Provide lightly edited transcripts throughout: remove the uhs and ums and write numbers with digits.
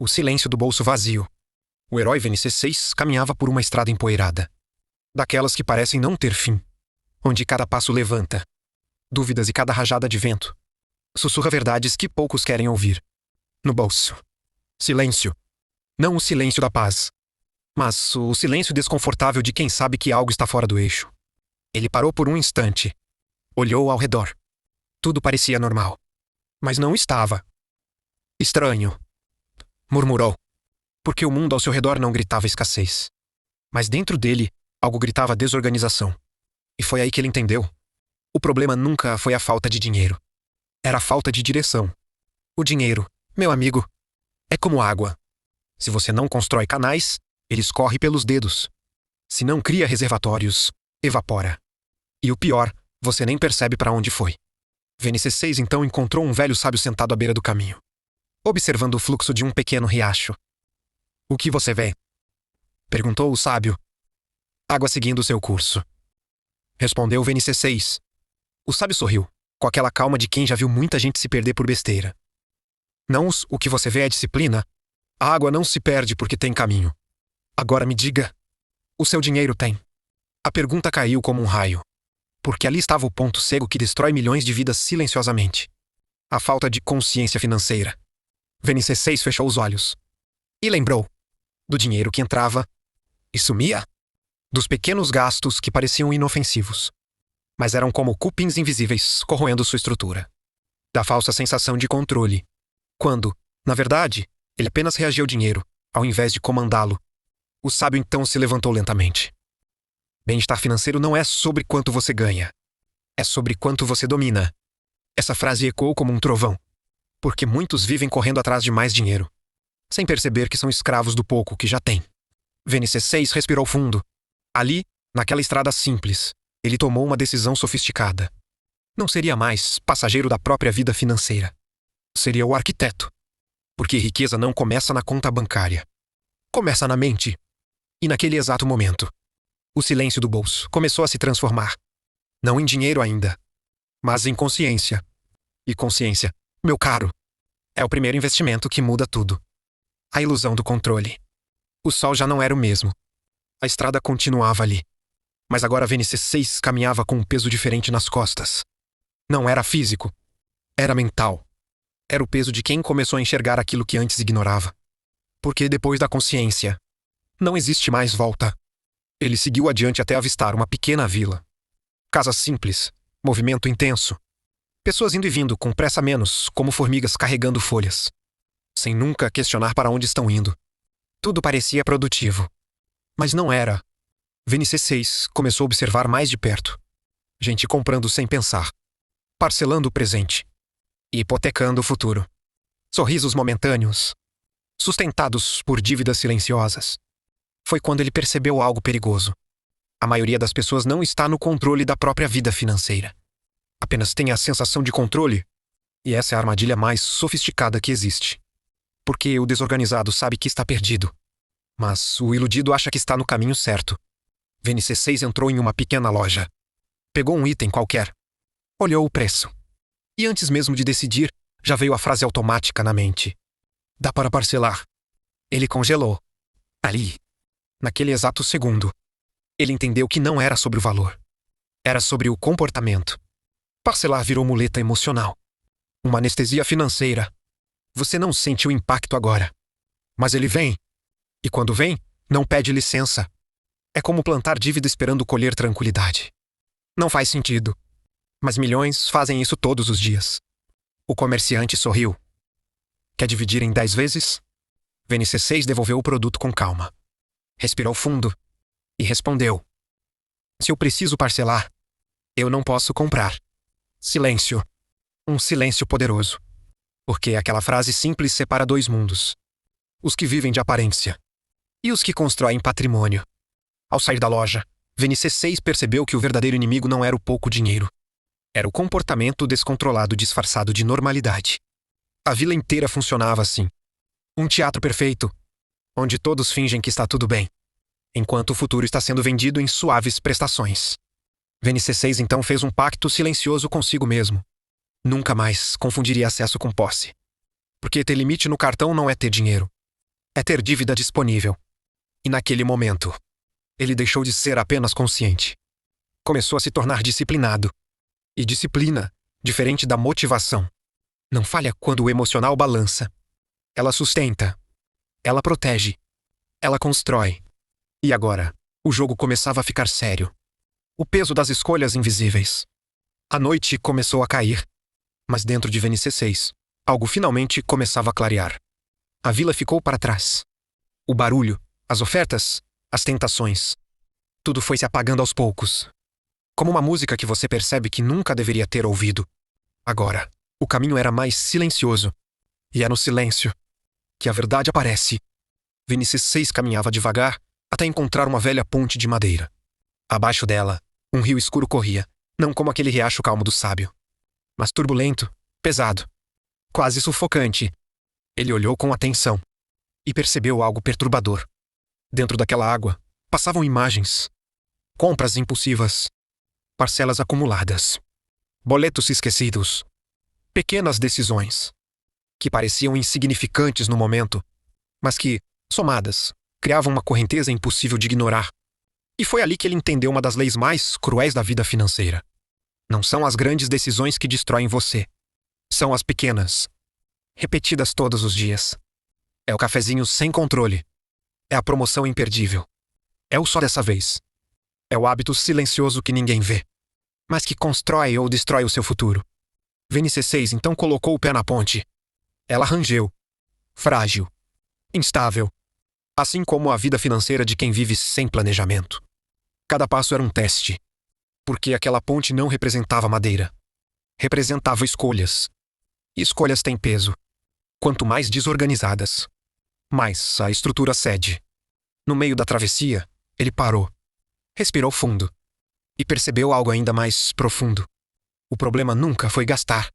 O silêncio do bolso vazio. O herói VNC6 caminhava por uma estrada empoeirada. Daquelas que parecem não ter fim. Onde cada passo levanta dúvidas e cada rajada de vento sussurra verdades que poucos querem ouvir. No bolso. Silêncio. Não o silêncio da paz, mas o silêncio desconfortável de quem sabe que algo está fora do eixo. Ele parou por um instante. Olhou ao redor. Tudo parecia normal. Mas não estava. Estranho. Murmurou. Porque o mundo ao seu redor não gritava escassez. Mas dentro dele, algo gritava desorganização. E foi aí que ele entendeu. O problema nunca foi a falta de dinheiro. Era a falta de direção. O dinheiro, meu amigo, é como água. Se você não constrói canais, ele escorre pelos dedos. Se não cria reservatórios, evapora. E o pior, você nem percebe para onde foi. VNC6 então encontrou um velho sábio sentado à beira do caminho, observando o fluxo de um pequeno riacho. "O que você vê?" perguntou o sábio. "Água seguindo seu curso", respondeu VNC6. O sábio sorriu, com aquela calma de quem já viu muita gente se perder por besteira. "Não, o que você vê é disciplina. A água não se perde porque tem caminho. Agora me diga, o seu dinheiro tem?" A pergunta caiu como um raio. Porque ali estava o ponto cego que destrói milhões de vidas silenciosamente. A falta de consciência financeira. VNC6 fechou os olhos. E lembrou. Do dinheiro que entrava e sumia. Dos pequenos gastos que pareciam inofensivos, mas eram como cupins invisíveis corroendo sua estrutura. Da falsa sensação de controle. Quando, na verdade, ele apenas reagia ao dinheiro, ao invés de comandá-lo. O sábio então se levantou lentamente. Bem-estar financeiro não é sobre quanto você ganha. É sobre quanto você domina. Essa frase ecoou como um trovão. Porque muitos vivem correndo atrás de mais dinheiro, sem perceber que são escravos do pouco que já têm. VNC6 respirou fundo. Ali, naquela estrada simples, ele tomou uma decisão sofisticada. Não seria mais passageiro da própria vida financeira. Seria o arquiteto. Porque riqueza não começa na conta bancária. Começa na mente. E naquele exato momento, o silêncio do bolso começou a se transformar. Não em dinheiro ainda, mas em consciência. E consciência, meu caro, é o primeiro investimento que muda tudo. A ilusão do controle. O sol já não era o mesmo. A estrada continuava ali. Mas agora VNC6 caminhava com um peso diferente nas costas. Não era físico. Era mental. Era o peso de quem começou a enxergar aquilo que antes ignorava. Porque depois da consciência, não existe mais volta. Ele seguiu adiante até avistar uma pequena vila. Casa simples, movimento intenso. Pessoas indo e vindo com pressa menos, como formigas carregando folhas. Sem nunca questionar para onde estão indo. Tudo parecia produtivo. Mas não era. VNC6 começou a observar mais de perto. Gente comprando sem pensar. Parcelando o presente. E hipotecando o futuro. Sorrisos momentâneos. Sustentados por dívidas silenciosas. Foi quando ele percebeu algo perigoso. A maioria das pessoas não está no controle da própria vida financeira. Apenas tem a sensação de controle. E essa é a armadilha mais sofisticada que existe. Porque o desorganizado sabe que está perdido. Mas o iludido acha que está no caminho certo. VNC6 entrou em uma pequena loja. Pegou um item qualquer. Olhou o preço. E antes mesmo de decidir, já veio a frase automática na mente. Dá para parcelar. Ele congelou. Ali. Naquele exato segundo, ele entendeu que não era sobre o valor. Era sobre o comportamento. Parcelar virou muleta emocional. Uma anestesia financeira. Você não sente o impacto agora. Mas ele vem. E quando vem, não pede licença. É como plantar dívida esperando colher tranquilidade. Não faz sentido. Mas milhões fazem isso todos os dias. O comerciante sorriu. Quer dividir em 10 vezes? VNC6 devolveu o produto com calma. Respirou fundo e respondeu. Se eu preciso parcelar, eu não posso comprar. Silêncio. Um silêncio poderoso. Porque aquela frase simples separa dois mundos. Os que vivem de aparência e os que constroem patrimônio. Ao sair da loja, VNC6 percebeu que o verdadeiro inimigo não era o pouco dinheiro. Era o comportamento descontrolado disfarçado de normalidade. A vila inteira funcionava assim. Um teatro perfeito, onde todos fingem que está tudo bem, enquanto o futuro está sendo vendido em suaves prestações. VNC6 então fez um pacto silencioso consigo mesmo. Nunca mais confundiria acesso com posse. Porque ter limite no cartão não é ter dinheiro. É ter dívida disponível. E naquele momento, ele deixou de ser apenas consciente. Começou a se tornar disciplinado. E disciplina, diferente da motivação, não falha quando o emocional balança. Ela sustenta. Ela protege. Ela constrói. E agora, o jogo começava a ficar sério. O peso das escolhas invisíveis. A noite começou a cair. Mas dentro de VNC6, algo finalmente começava a clarear. A vila ficou para trás. O barulho, as ofertas, as tentações. Tudo foi se apagando aos poucos. Como uma música que você percebe que nunca deveria ter ouvido. Agora, o caminho era mais silencioso. E é no silêncio que a verdade aparece. VNC6 caminhava devagar até encontrar uma velha ponte de madeira. Abaixo dela, um rio escuro corria, não como aquele riacho calmo do sábio, mas turbulento, pesado, quase sufocante. Ele olhou com atenção e percebeu algo perturbador. Dentro daquela água, passavam imagens. Compras impulsivas. Parcelas acumuladas. Boletos esquecidos. Pequenas decisões que pareciam insignificantes no momento, mas que, somadas, criavam uma correnteza impossível de ignorar. E foi ali que ele entendeu uma das leis mais cruéis da vida financeira. Não são as grandes decisões que destroem você. São as pequenas, repetidas todos os dias. É o cafezinho sem controle. É a promoção imperdível. É o só dessa vez. É o hábito silencioso que ninguém vê, mas que constrói ou destrói o seu futuro. VNC6 então colocou o pé na ponte. Ela rangeu. Frágil. Instável. Assim como a vida financeira de quem vive sem planejamento. Cada passo era um teste. Porque aquela ponte não representava madeira. Representava escolhas. E escolhas têm peso. Quanto mais desorganizadas, mais a estrutura cede. No meio da travessia, ele parou. Respirou fundo. E percebeu algo ainda mais profundo. O problema nunca foi gastar.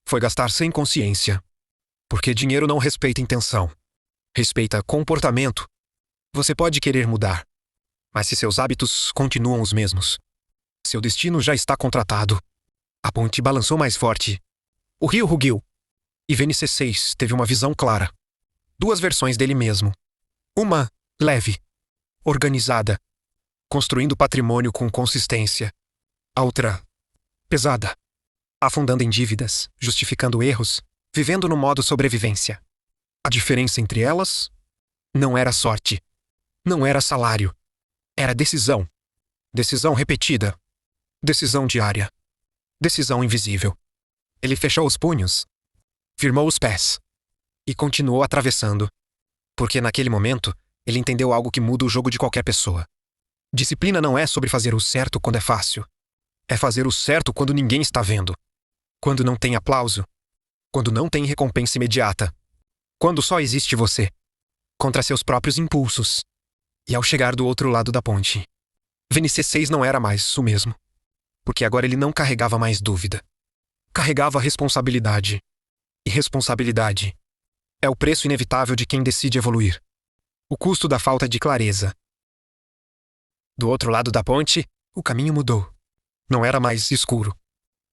Foi gastar sem consciência. Porque dinheiro não respeita intenção. Respeita comportamento. Você pode querer mudar. Mas se seus hábitos continuam os mesmos, seu destino já está contratado. A ponte balançou mais forte. O rio rugiu. E VNC6 teve uma visão clara. Duas versões dele mesmo. Uma, leve. Organizada. Construindo patrimônio com consistência. A outra, pesada. Afundando em dívidas, justificando erros, vivendo no modo sobrevivência. A diferença entre elas não era sorte. Não era salário. Era decisão. Decisão repetida. Decisão diária. Decisão invisível. Ele fechou os punhos. Firmou os pés. E continuou atravessando. Porque naquele momento, ele entendeu algo que muda o jogo de qualquer pessoa. Disciplina não é sobre fazer o certo quando é fácil. É fazer o certo quando ninguém está vendo. Quando não tem aplauso. Quando não tem recompensa imediata. Quando só existe você. Contra seus próprios impulsos. E ao chegar do outro lado da ponte, VNC6 não era mais o mesmo. Porque agora ele não carregava mais dúvida. Carregava responsabilidade. E responsabilidade é o preço inevitável de quem decide evoluir. O custo da falta de clareza. Do outro lado da ponte, o caminho mudou. Não era mais escuro.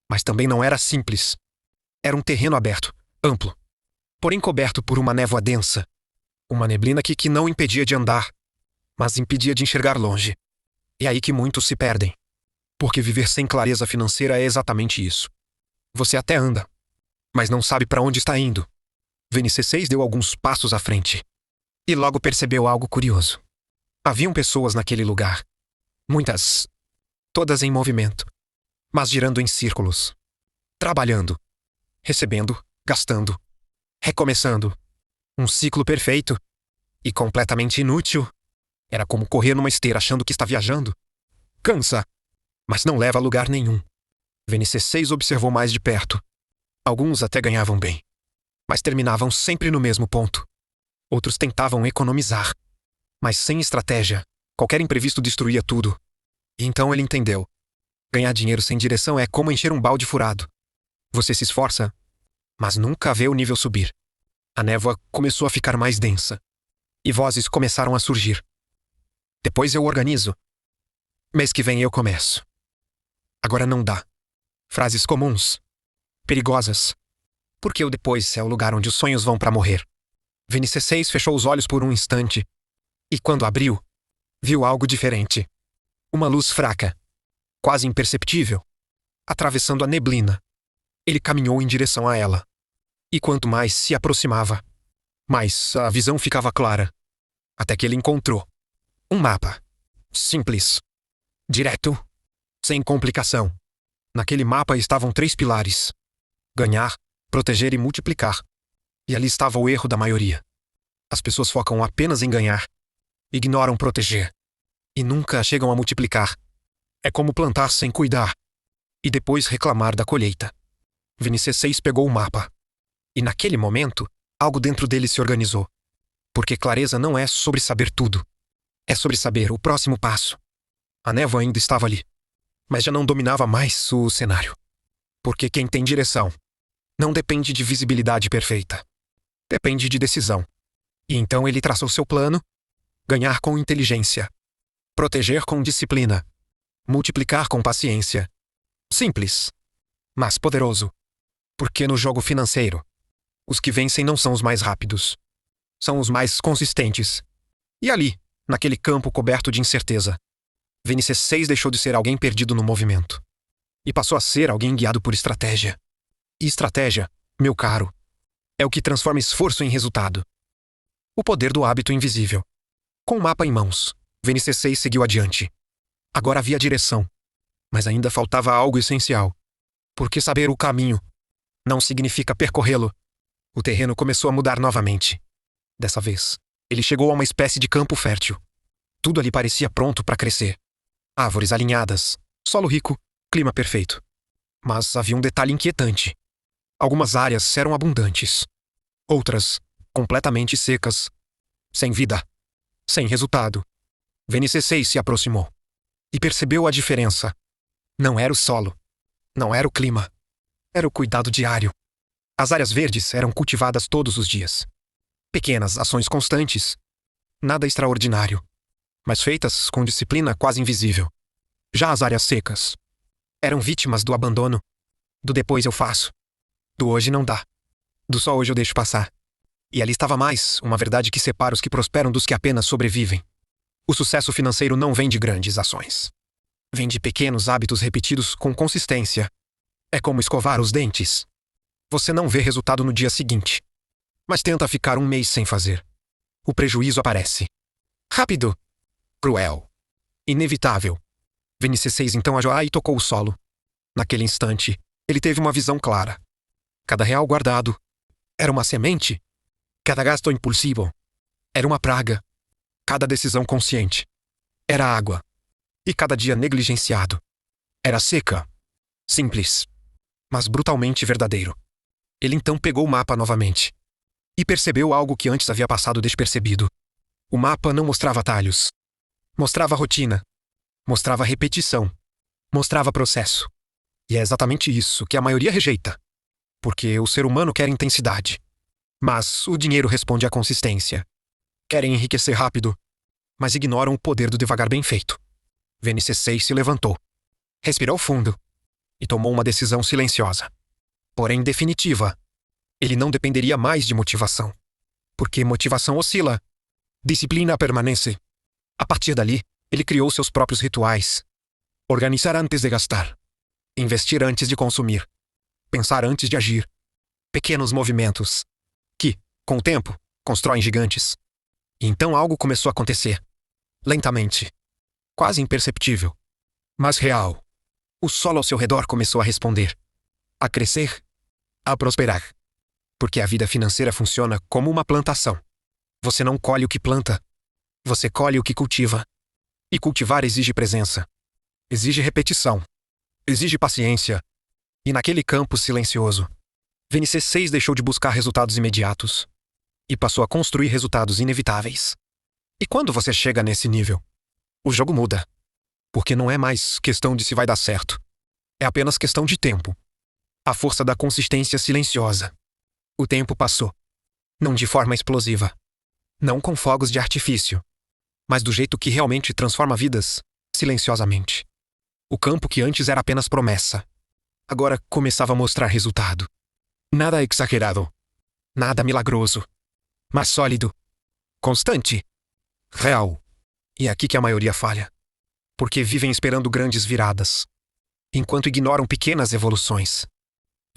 Mas também não era simples. Era um terreno aberto, amplo, porém coberto por uma névoa densa. Uma neblina que não impedia de andar, mas impedia de enxergar longe. É aí que muitos se perdem. Porque viver sem clareza financeira é exatamente isso. Você até anda, mas não sabe para onde está indo. VNC6 deu alguns passos à frente. E logo percebeu algo curioso. Haviam pessoas naquele lugar. Muitas. Todas em movimento. Mas girando em círculos. Trabalhando. Recebendo. Gastando. Recomeçando. Um ciclo perfeito. E completamente inútil. Era como correr numa esteira achando que está viajando. Cansa. Mas não leva a lugar nenhum. VNC6 observou mais de perto. Alguns até ganhavam bem. Mas terminavam sempre no mesmo ponto. Outros tentavam economizar. Mas sem estratégia, qualquer imprevisto destruía tudo. E então ele entendeu. Ganhar dinheiro sem direção é como encher um balde furado. Você se esforça, mas nunca vê o nível subir. A névoa começou a ficar mais densa. E vozes começaram a surgir. Depois eu organizo. Mês que vem eu começo. Agora não dá. Frases comuns. Perigosas. Porque o depois é o lugar onde os sonhos vão para morrer. VNC6 fechou os olhos por um instante. E quando abriu, viu algo diferente. Uma luz fraca, quase imperceptível, atravessando a neblina. Ele caminhou em direção a ela. E quanto mais se aproximava, mais a visão ficava clara. Até que ele encontrou um mapa. Simples. Direto. Sem complicação. Naquele mapa estavam 3 pilares: ganhar, proteger e multiplicar. E ali estava o erro da maioria. As pessoas focam apenas em ganhar, ignoram proteger, e nunca chegam a multiplicar. É como plantar sem cuidar, e depois reclamar da colheita. VNC6 pegou o mapa. E naquele momento, algo dentro dele se organizou. Porque clareza não é sobre saber tudo. É sobre saber o próximo passo. A névoa ainda estava ali, mas já não dominava mais o cenário. Porque quem tem direção não depende de visibilidade perfeita. Depende de decisão. E então ele traçou seu plano: ganhar com inteligência, proteger com disciplina, multiplicar com paciência. Simples, mas poderoso. Porque no jogo financeiro, os que vencem não são os mais rápidos. São os mais consistentes. E ali, naquele campo coberto de incerteza, VNC6 deixou de ser alguém perdido no movimento. E passou a ser alguém guiado por estratégia. E estratégia, meu caro, é o que transforma esforço em resultado. O poder do hábito invisível. Com o mapa em mãos, VNC6 seguiu adiante. Agora havia direção. Mas ainda faltava algo essencial. Porque saber o caminho não significa percorrê-lo. O terreno começou a mudar novamente. Dessa vez, ele chegou a uma espécie de campo fértil. Tudo ali parecia pronto para crescer. Árvores alinhadas, solo rico, clima perfeito. Mas havia um detalhe inquietante. Algumas áreas eram abundantes. Outras, completamente secas. Sem vida. Sem resultado. VNC6 se aproximou. E percebeu a diferença. Não era o solo. Não era o clima. Era o cuidado diário. As áreas verdes eram cultivadas todos os dias. Pequenas ações constantes. Nada extraordinário. Mas feitas com disciplina quase invisível. Já as áreas secas eram vítimas do abandono. Do depois eu faço. Do hoje não dá. Do só hoje eu deixo passar. E ali estava mais uma verdade que separa os que prosperam dos que apenas sobrevivem. O sucesso financeiro não vem de grandes ações. Vem de pequenos hábitos repetidos com consistência. É como escovar os dentes. Você não vê resultado no dia seguinte. Mas tenta ficar um mês sem fazer. O prejuízo aparece. Rápido. Cruel. Inevitável. VNC6 então ajoelhou e tocou o solo. Naquele instante, ele teve uma visão clara. Cada real guardado era uma semente. Cada gasto impulsivo era uma praga. Cada decisão consciente era água. E cada dia negligenciado era seca. Simples, mas brutalmente verdadeiro. Ele então pegou o mapa novamente. E percebeu algo que antes havia passado despercebido. O mapa não mostrava atalhos. Mostrava rotina. Mostrava repetição. Mostrava processo. E é exatamente isso que a maioria rejeita. Porque o ser humano quer intensidade. Mas o dinheiro responde à consistência. Querem enriquecer rápido, mas ignoram o poder do devagar bem feito. VNC6 se levantou. Respirou fundo. E tomou uma decisão silenciosa. Porém definitiva. Ele não dependeria mais de motivação. Porque motivação oscila. Disciplina permanece. A partir dali, ele criou seus próprios rituais. Organizar antes de gastar. Investir antes de consumir. Pensar antes de agir. Pequenos movimentos. Que, com o tempo, constroem gigantes. E então algo começou a acontecer. Lentamente. Quase imperceptível. Mas real. O solo ao seu redor começou a responder. A crescer. A prosperar. Porque a vida financeira funciona como uma plantação. Você não colhe o que planta. Você colhe o que cultiva. E cultivar exige presença. Exige repetição. Exige paciência. E naquele campo silencioso, VNC6 deixou de buscar resultados imediatos. E passou a construir resultados inevitáveis. E quando você chega nesse nível, o jogo muda. Porque não é mais questão de se vai dar certo. É apenas questão de tempo. A força da consistência silenciosa. O tempo passou. Não de forma explosiva. Não com fogos de artifício. Mas do jeito que realmente transforma vidas, silenciosamente. O campo que antes era apenas promessa, agora começava a mostrar resultado. Nada exagerado. Nada milagroso. mas sólido, constante, real. E é aqui que a maioria falha. Porque vivem esperando grandes viradas, enquanto ignoram pequenas evoluções.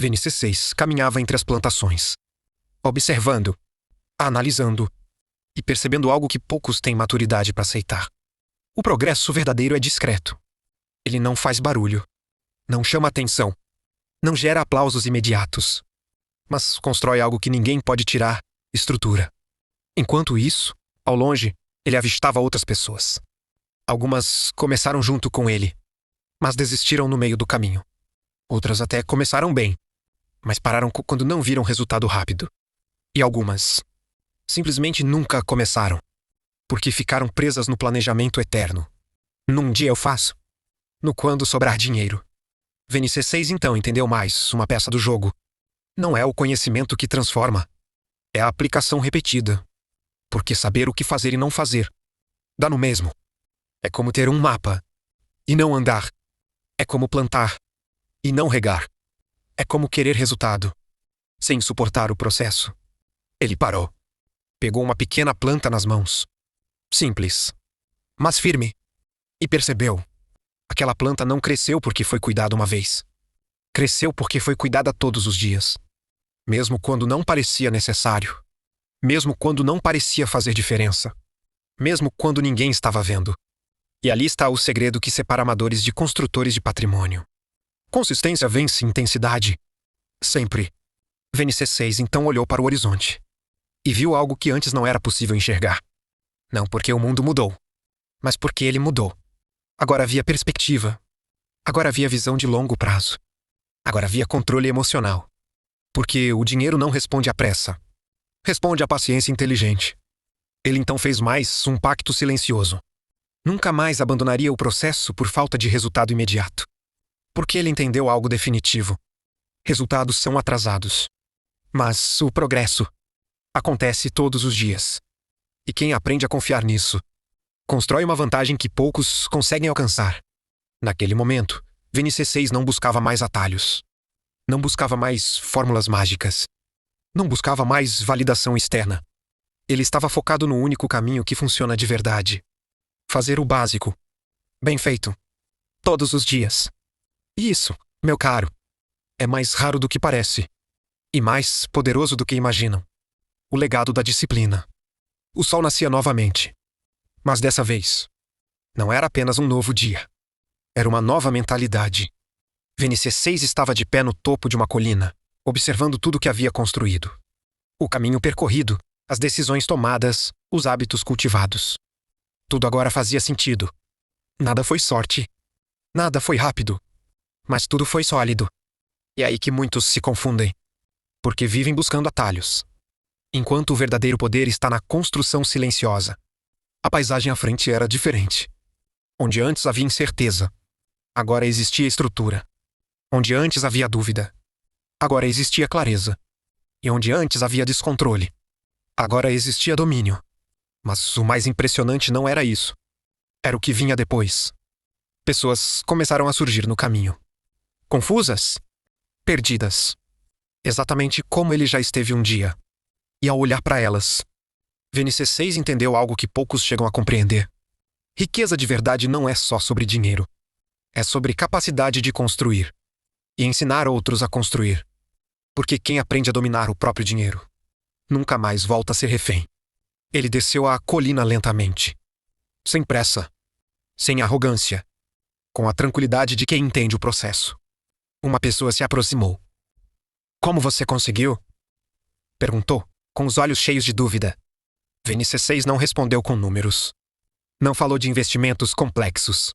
VNC6 caminhava entre as plantações, observando, analisando e percebendo algo que poucos têm maturidade para aceitar. O progresso verdadeiro é discreto. Ele não faz barulho, não chama atenção, não gera aplausos imediatos, mas constrói algo que ninguém pode tirar, estrutura. Enquanto isso, ao longe, ele avistava outras pessoas. Algumas começaram junto com ele, mas desistiram no meio do caminho. Outras até começaram bem, mas pararam quando não viram resultado rápido. E algumas simplesmente nunca começaram, porque ficaram presas no planejamento eterno. Num dia eu faço, no quando sobrar dinheiro. VNC6 então entendeu mais uma peça do jogo. Não é o conhecimento que transforma, é a aplicação repetida. Porque saber o que fazer e não fazer dá no mesmo. É como ter um mapa e não andar. É como plantar e não regar. É como querer resultado sem suportar o processo. Ele parou. Pegou uma pequena planta nas mãos. Simples, mas firme. E percebeu. Aquela planta não cresceu porque foi cuidada uma vez. Cresceu porque foi cuidada todos os dias. Mesmo quando não parecia necessário. Mesmo quando não parecia fazer diferença. Mesmo quando ninguém estava vendo. E ali está o segredo que separa amadores de construtores de patrimônio. Consistência vence intensidade. Sempre. VNC6 então olhou para o horizonte. E viu algo que antes não era possível enxergar. Não porque o mundo mudou, mas porque ele mudou. Agora havia perspectiva. Agora havia visão de longo prazo. Agora havia controle emocional. Porque o dinheiro não responde à pressa. Responde à paciência inteligente. Ele então fez mais um pacto silencioso. Nunca mais abandonaria o processo por falta de resultado imediato. Porque ele entendeu algo definitivo. Resultados são atrasados. Mas o progresso acontece todos os dias. E quem aprende a confiar nisso constrói uma vantagem que poucos conseguem alcançar. Naquele momento, VNC6 não buscava mais atalhos. Não buscava mais fórmulas mágicas. Não buscava mais validação externa. Ele estava focado no único caminho que funciona de verdade. Fazer o básico. Bem feito. Todos os dias. E isso, meu caro, é mais raro do que parece. E mais poderoso do que imaginam. O legado da disciplina. O sol nascia novamente. Mas dessa vez, não era apenas um novo dia. Era uma nova mentalidade. VNC6 estava de pé no topo de uma colina, observando tudo que havia construído. O caminho percorrido, as decisões tomadas, os hábitos cultivados. Tudo agora fazia sentido. Nada foi sorte. Nada foi rápido. Mas tudo foi sólido. E é aí que muitos se confundem. Porque vivem buscando atalhos. Enquanto o verdadeiro poder está na construção silenciosa. A paisagem à frente era diferente. Onde antes havia incerteza, agora existia estrutura. Onde antes havia dúvida, agora existia clareza. E onde antes havia descontrole, agora existia domínio. Mas o mais impressionante não era isso. Era o que vinha depois. Pessoas começaram a surgir no caminho. Confusas? Perdidas. Exatamente como ele já esteve um dia. E ao olhar para elas, VNC6 entendeu algo que poucos chegam a compreender. Riqueza de verdade não é só sobre dinheiro. É sobre capacidade de construir. E ensinar outros a construir. Porque quem aprende a dominar o próprio dinheiro nunca mais volta a ser refém. Ele desceu a colina lentamente. Sem pressa. Sem arrogância. Com a tranquilidade de quem entende o processo. Uma pessoa se aproximou. Como você conseguiu? Perguntou, com os olhos cheios de dúvida. VNC6 não respondeu com números. Não falou de investimentos complexos.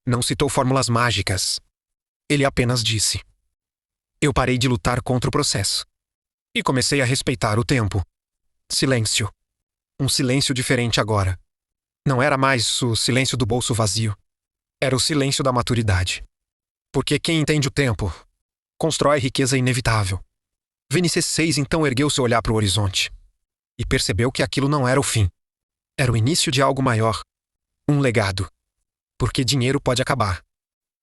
Não citou fórmulas mágicas. Ele apenas disse: eu parei de lutar contra o processo. E comecei a respeitar o tempo. Silêncio. Um silêncio diferente agora. Não era mais o silêncio do bolso vazio. Era o silêncio da maturidade. Porque quem entende o tempo constrói riqueza inevitável. VNC6 então ergueu seu olhar para o horizonte. E percebeu que aquilo não era o fim. Era o início de algo maior. Um legado. Porque dinheiro pode acabar.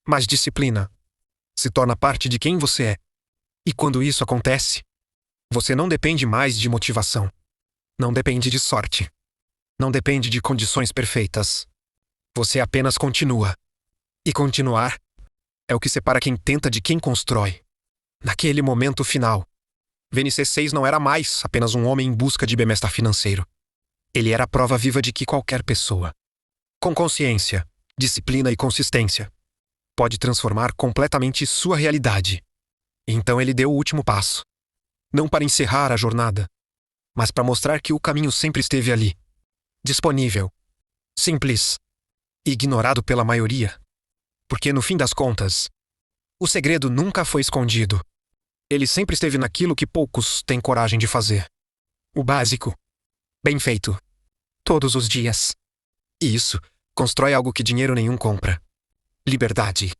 Mas disciplina se torna parte de quem você é. E quando isso acontece, você não depende mais de motivação. Não depende de sorte. Não depende de condições perfeitas. Você apenas continua. E continuar é o que separa quem tenta de quem constrói. Naquele momento final, VNC6 não era mais apenas um homem em busca de bem-estar financeiro. Ele era a prova viva de que qualquer pessoa, com consciência, disciplina e consistência, pode transformar completamente sua realidade. Então ele deu o último passo. Não para encerrar a jornada, mas para mostrar que o caminho sempre esteve ali. Disponível. Simples. Ignorado pela maioria. Porque no fim das contas, o segredo nunca foi escondido. Ele sempre esteve naquilo que poucos têm coragem de fazer. O básico. Bem feito. Todos os dias. E isso constrói algo que dinheiro nenhum compra. Liberdade.